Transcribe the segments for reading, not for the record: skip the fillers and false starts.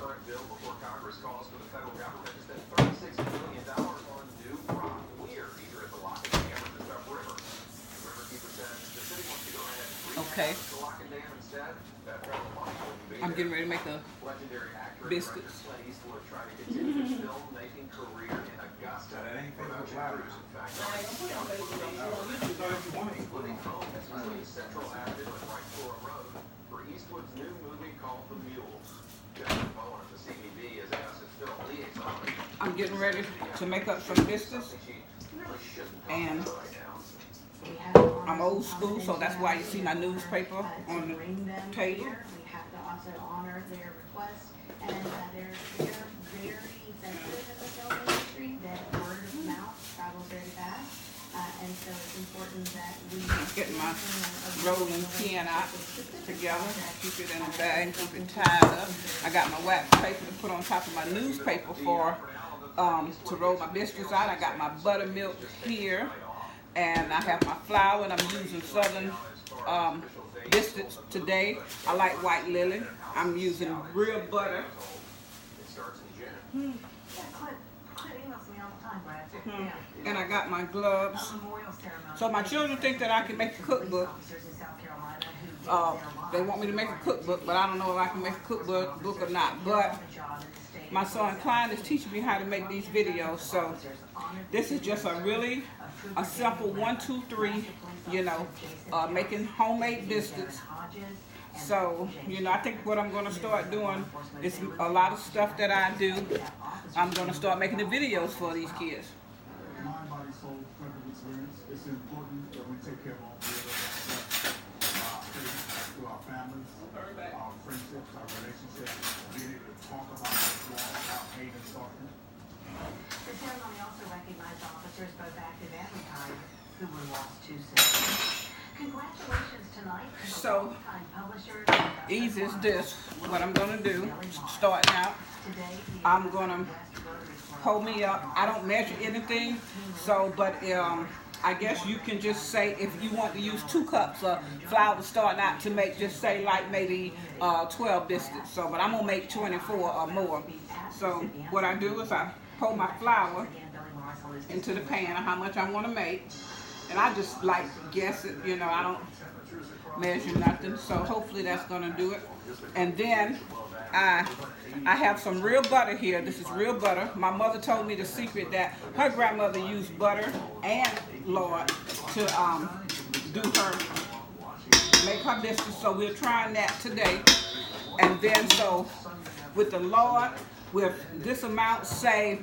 current bill before Congress calls for the federal government to spend $36 million on new rock weir, either at the Lock and Dam or just upriver. The riverkeeper says the city wants to go ahead and Okay. the Lock and Dam instead. That federal money wouldn't be I'm getting ready to make the legendary actor biscuits. Clint Eastwood trying to continue his filmmaking career in Augusta. Production crews, in fact, including home between Central Avenue and Right Shore Road for Eastwood's new movie called The Mule. Jennifer Bowen of the CBB is Augusta's film liaison. I'm getting ready to make up some biscuits, and I'm old school, so that's why you see my newspaper on the table. We have to also honor their request, and they're very sensitive in the film industry that word of mouth travels very fast, and so it's important that we Get my rolling pin out together, keep it in a bag, keep it tied up. I got my wax paper to put on top of my newspaper for to roll my biscuits out. I got my buttermilk here, and I have my flour, and I'm using Southern biscuits today. I like White Lily. I'm using real butter. And I got my gloves. So my children think that I can make a cookbook. They want me to make a cookbook, but I don't know if I can make a cookbook or not. But my son Klein is teaching me how to make these videos. So this is just a simple 1, 2, 3, making homemade biscuits. So, I think what I'm going to start doing is a lot of stuff that I do. I'm going to start making the videos for these kids. Mind, body, soul, clinical experience. It's important that we take care of all three of our families, our friendships, our relationships, being able to talk about what's wrong without hate and suffering. The ceremony also recognized officers both active and retired who were lost too soon. Congratulations tonight to the longtime publishers. Easy as this. What I'm going to do, starting out, I'm going to hold me up. I don't measure anything, but I guess you can just say if you want to use 2 cups of flour starting out to make, just say like maybe 12 biscuits. So, but I'm going to make 24 or more. So what I do is I pour my flour into the pan of how much I want to make. And I just guess it, I don't measure nothing. So hopefully that's going to do it. And then I have some real butter here. This is real butter. My mother told me the secret that her grandmother used butter and lard to make her biscuits. So we're trying that today. And then so with the lard, with this amount, say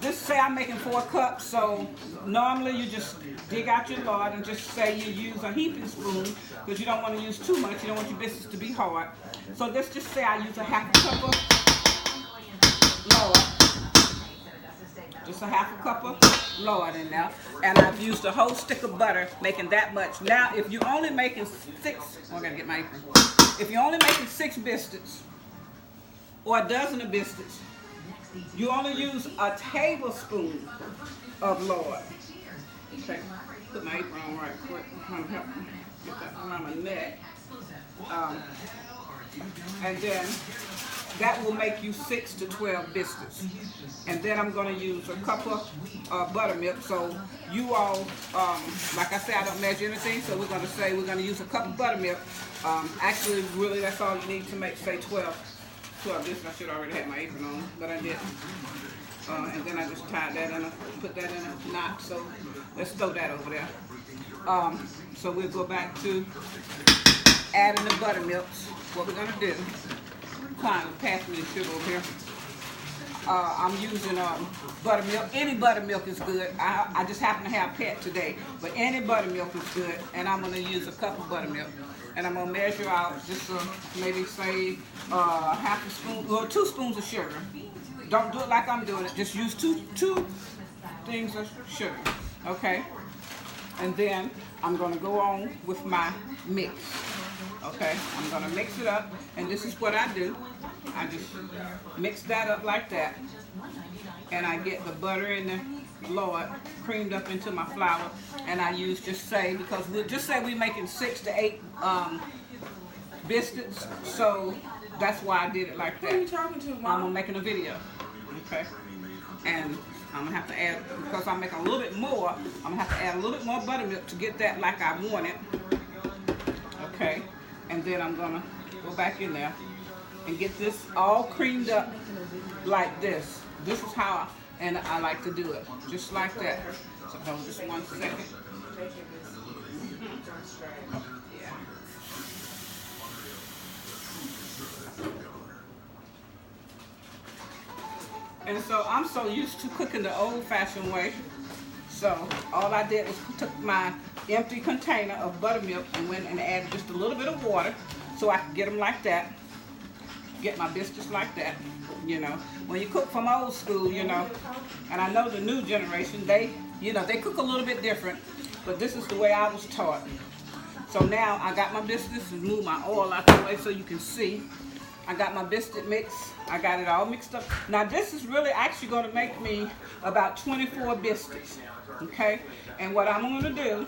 I'm making 4 cups, so normally you just dig out your lard and just say you use a heaping spoon because you don't want to use too much. You don't want your biscuits to be hard. So let's just say I use a half a cup of lard, just a half a cup of lard in there, and I've used a whole stick of butter, making that much. Now, if you're only making 6, I gotta get my apron. If you're only making 6 biscuits or a dozen of biscuits, you only use a tablespoon of lard. Okay, put my apron on right quick. I'm trying to help me get that around my neck. And then that will make you 6 to 12 biscuits. And then I'm going to use a cup of buttermilk. So you all, like I said, I don't measure anything. So we're going to use a cup of buttermilk. Actually, really, that's all you need to make, say, 12 biscuits. I should already have my apron on, but I didn't. And then I just tied that in, put that in a knot. So let's throw that over there. So we'll go back to adding the buttermilk. What we're going to do, Klein will pass me the sugar over here. I'm using buttermilk. Any buttermilk is good. I just happen to have pet today, but any buttermilk is good. And I'm going to use a cup of buttermilk. And I'm going to measure out just maybe say half a spoon, or 2 spoons of sugar. Don't do it like I'm doing it. Just use two things of sugar, okay? And then I'm going to go on with my mix, okay? I'm going to mix it up, and this is what I do. I just mix that up like that, and I get the butter and the lard creamed up into my flour, and I use because we're making 6 to 8 biscuits, so that's why I did it like Who are you that. talking to, I'm Mom? making a video, okay? And I'm gonna have to add, because I'm making a little bit more, I'm gonna have to add a little bit more buttermilk to get that like I want it, okay? And then I'm gonna go back in there and get this all creamed up like this. This is how I like to do it, just like that. So hold just 1 second. Yeah. And so I'm so used to cooking the old-fashioned way. So all I did was took my empty container of buttermilk and went and added just a little bit of water so I could get them like that. Get my biscuits like that, you know. When you cook from old school, you know, and I know the new generation, they cook a little bit different, but this is the way I was taught. So now I got my biscuits and move my oil out the way so you can see. I got my biscuit mix. I got it all mixed up. Now this is really actually going to make me about 24 biscuits, okay? And what I'm going to do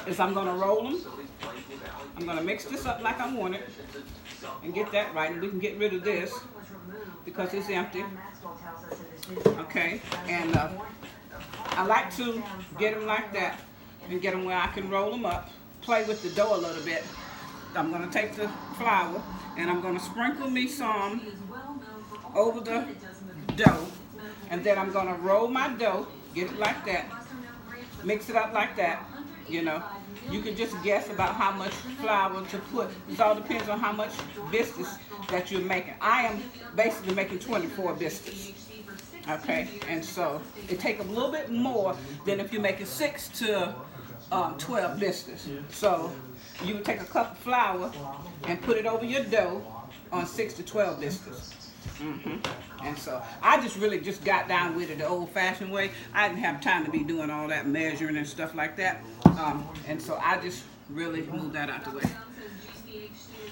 is I'm going to roll them. I'm going to mix this up like I want it and get that right. And we can get rid of this because it's empty, okay? And I like to get them like that and get them where I can roll them up, play with the dough a little bit. I'm going to take the flour and I'm going to sprinkle me some over the dough, and then I'm going to roll my dough, get it like that, mix it up like that, you know. You can just guess about how much flour to put. It all depends on how much biscuits that you're making. I am basically making 24 biscuits, okay? And so it takes a little bit more than if you're making 6 to 12 biscuits. So you would take a cup of flour and put it over your dough on 6 to 12 biscuits. And so I just really just got down with it the old-fashioned way. I didn't have time to be doing all that measuring and stuff like that. And so I just really moved that out the way.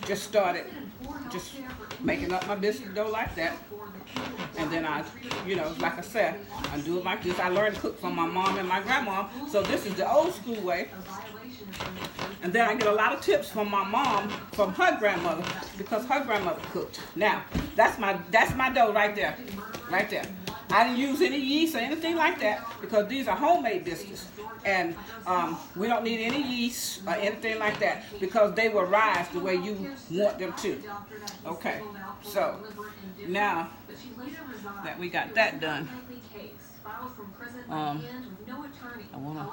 Just started just making up my biscuit dough like that. And then I, you know, like I said, I do it like this. I learned to cook from my mom and my grandma. So this is the old school way. And then I get a lot of tips from my mom, from her grandmother, because her grandmother cooked. Now, that's my dough right there, right there. I didn't use any yeast or anything like that because these are homemade biscuits, and we don't need any yeast or anything like that because they will rise the way you want them to. Okay, so now that we got that done, I want to